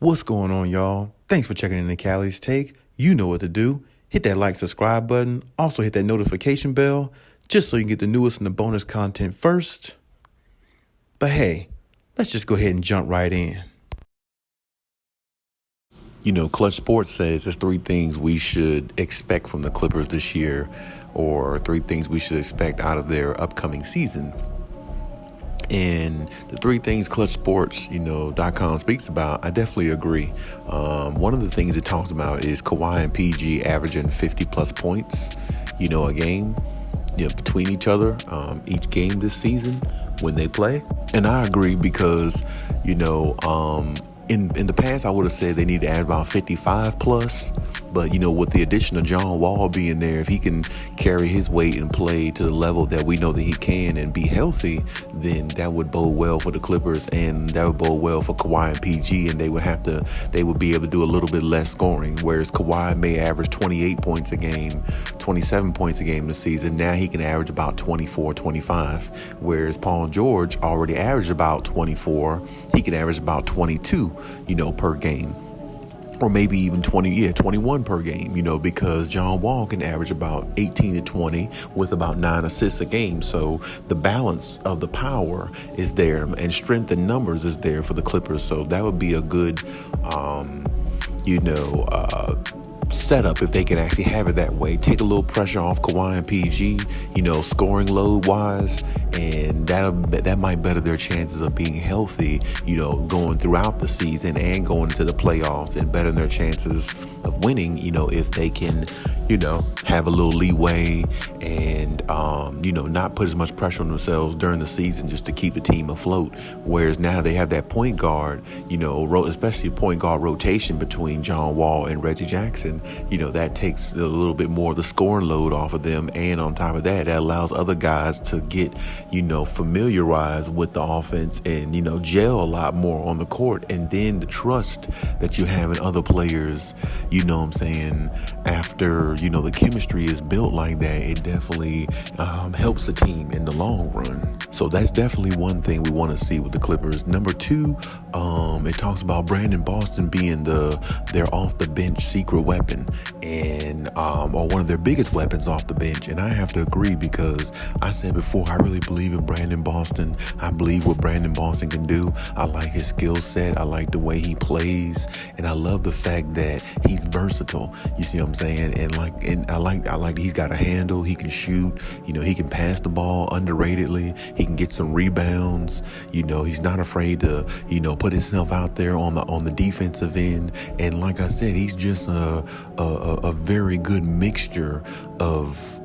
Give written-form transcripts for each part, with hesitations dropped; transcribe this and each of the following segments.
What's going on, y'all? Thanks for checking in the Khaliis Take. You know what to do. Hit that like, subscribe button. Also hit that notification bell just so you can get the newest and the bonus content first. But hey, let's just go ahead and jump right in. You know, Clutch Sports says there's three things we should expect from the Clippers this year, or three things we should expect out of their upcoming season. And the three things Clutch Sports, .com speaks about, I definitely agree. One of the things it talks about is Kawhi and PG averaging 50 plus points, a game, between each other, each game this season when they play. And I agree because, in the past, I would have said they need to add about 55 plus. But, with the addition of John Wall being there, if he can carry his weight and play to the level that we know that he can and be healthy, then that would bode well for the Clippers, and that would bode well for Kawhi and PG, and they would be able to do a little bit less scoring. Whereas Kawhi may average 28 points a game, 27 points a game this season. Now he can average about 24, 25. Whereas Paul George already averaged about 24. He can average about 22, per game. Or maybe even 21 per game, because John Wall can average about 18 to 20 with about 9 assists a game. So the balance of the power is there, and strength in numbers is there for the Clippers. So that would be a good, setup if they can actually have it that way. Take a little pressure off Kawhi and PG, scoring load wise, and that might better their chances of being healthy, going throughout the season and going into the playoffs, and better their chances of winning, if they can, have a little leeway and, not put as much pressure on themselves during the season just to keep the team afloat. Whereas now they have that point guard, especially a point guard rotation between John Wall and Reggie Jackson, that takes a little bit more of the scoring load off of them. And on top of that, that allows other guys to get, familiarized with the offense and, gel a lot more on the court. And then the trust that you have in other players, after, the chemistry is built like that, it definitely helps the team in the long run. So that's definitely one thing we want to see with the Clippers. Number two, it talks about Brandon Boston being their off the bench secret weapon, and or one of their biggest weapons off the bench. And I have to agree, because I said before, I really believe in Brandon Boston. I believe what Brandon Boston can do. I like his skill set. I like the way he plays, and I love the fact that he's versatile. You see what I'm saying? And I like he's got a handle. He can shoot. He can pass the ball underratedly. He can get some rebounds. He's not afraid to put himself out there on the defensive end. And like I said, he's just a very good mixture of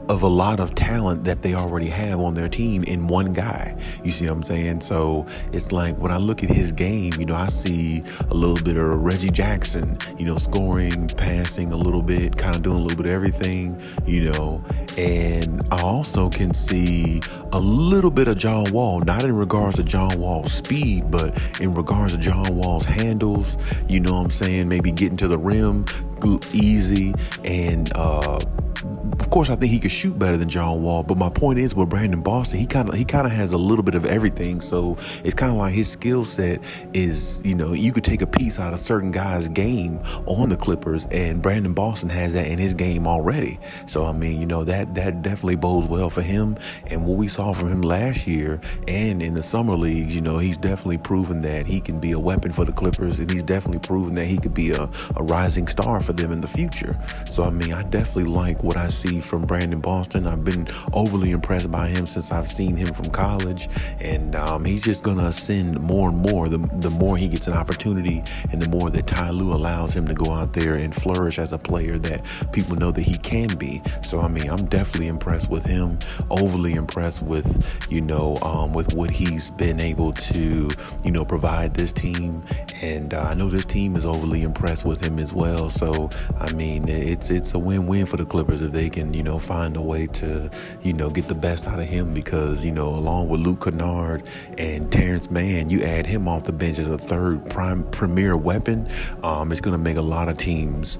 a lot of talent that they already have on their team in one guy. You see what I'm saying? So it's like, when I look at his game, I see a little bit of Reggie Jackson, scoring, passing a little bit, kind of doing a little bit of everything, and I also can see a little bit of John Wall, not in regards to John Wall's speed, but in regards to John Wall's handles, maybe getting to the rim easy. And of course, I think he could shoot better than John Wall. But my point is, with Brandon Boston, he kind of has a little bit of everything. So it's kind of like his skill set is, you could take a piece out of certain guys' game on the Clippers, and Brandon Boston has that in his game already. So that definitely bodes well for him. And what we saw from him last year and in the summer leagues, he's definitely proven that he can be a weapon for the Clippers, and he's definitely proven that he could be a rising star for them in the future. So I definitely like what I see from Brandon Boston. I've been overly impressed by him since I've seen him from college, and he's just gonna ascend more and more the more he gets an opportunity, and the more that Ty Lue allows him to go out there and flourish as a player that people know that he can be. So I'm definitely impressed with him, overly impressed with with what he's been able to provide this team, and I know this team is overly impressed with him as well. So it's a win-win for the Clippers if they can find a way to get the best out of him, because along with Luke Kennard and Terrence Mann, you add him off the bench as a third premier weapon. It's going to make a lot of teams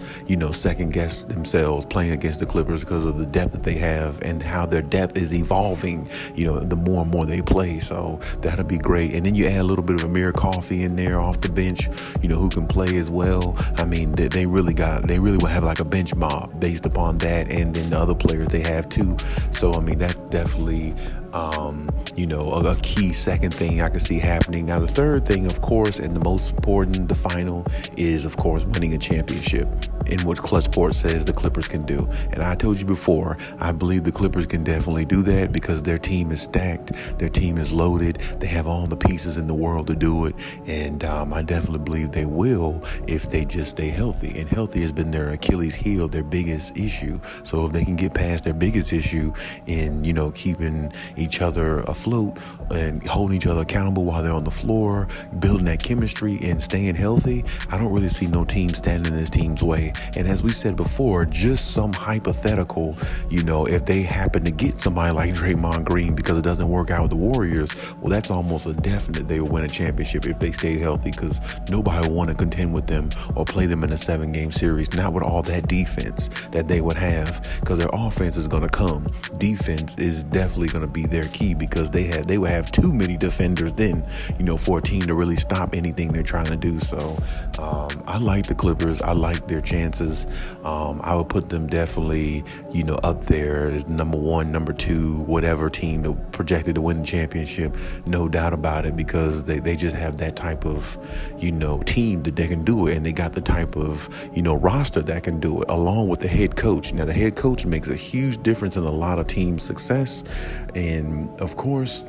second guess themselves playing against the Clippers, because of the depth that they have and how their depth is evolving the more and more they play. So that'll be great. And then you add a little bit of Amir Coffey in there off the bench. bench, who can play as well. I mean, they really will have like a bench mob based upon that, and then the other players they have too. So I mean, that's definitely a key second thing I can see happening. Now the third thing, of course, and the most important, the final, is of course winning a championship, in what Clutch Sports says the Clippers can do. And I told you before, I believe the Clippers can definitely do that because their team is stacked, their team is loaded, they have all the pieces in the world to do it, and I definitely believe they will if they just stay healthy. And healthy has been their Achilles heel, their biggest issue. So if they can get past their biggest issue in keeping each other afloat and holding each other accountable while they're on the floor, building that chemistry and staying healthy, I don't really see no team standing in this team's way. And as we said before, just some hypothetical, if they happen to get somebody like Draymond Green because it doesn't work out with the Warriors, well, that's almost a definite they will win a championship if they stay healthy, because nobody will want to contend with them or play them in a 7-game series, not with all that defense that they would have, because their offense is going to come. Defense is definitely going to be their key, because they would have too many defenders then, for a team to really stop anything they're trying to do. So I like the Clippers. I like their chances. I would put them definitely, up there as number 1, number 2, whatever team projected to win the championship. No doubt about it, because they just have that type of, team that they can do it. And they got the type of, roster that can do it, along with the head coach. Now, the head coach makes a huge difference in a lot of team success. And of course,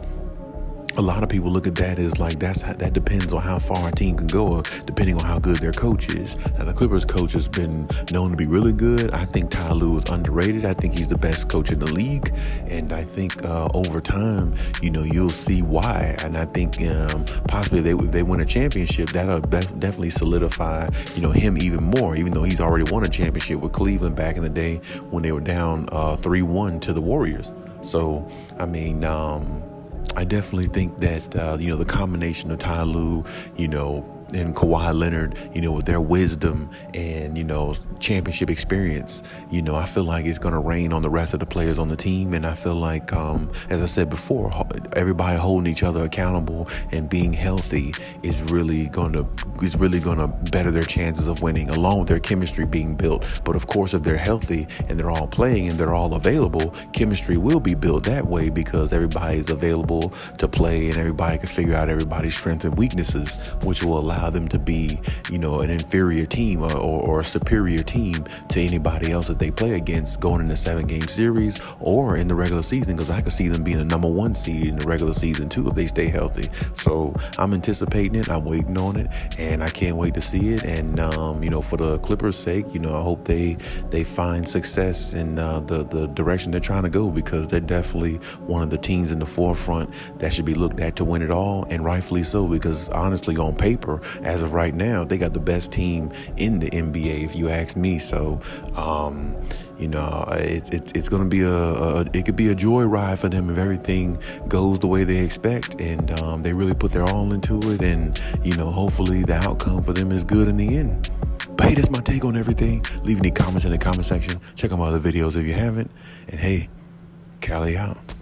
a lot of people look at that as like that depends on how far a team can go, depending on how good their coach is. Now, the Clippers coach has been known to be really good. I think Ty Lue is underrated. I think he's the best coach in the league, and I think over time, you'll see why. And I think possibly if they win a championship, that'll definitely solidify him even more. Even though he's already won a championship with Cleveland back in the day when they were down 3-1 to the Warriors. So I mean, I definitely think that, the combination of Ty Lue, and Kawhi Leonard, with their wisdom and, championship experience, I feel like it's going to rain on the rest of the players on the team. And I feel like, as I said before, everybody holding each other accountable and being healthy is really going to better their chances of winning, along with their chemistry being built. But of course, if they're healthy and they're all playing and they're all available, chemistry will be built that way, because everybody is available to play and everybody can figure out everybody's strengths and weaknesses, which will allow them to be, an inferior team or a superior team to anybody else that they play against going in the 7-game series or in the regular season, because I could see them being the number 1 seed in the regular season too if they stay healthy. So I'm anticipating it. I'm waiting on it, and I can't wait to see it. And for the Clippers' sake, I hope they find success in the direction they're trying to go, because they're definitely one of the teams in the forefront that should be looked at to win it all, and rightfully so, because honestly, on paper, as of right now, they got the best team in the NBA, if you ask me. So, it's going to be it could be a joy ride for them if everything goes the way they expect, and they really put their all into it, and hopefully the outcome for them is good in the end. But hey, that's my take on everything. Leave any comments in the comment section. Check out my other videos if you haven't. And hey, Khaliis out.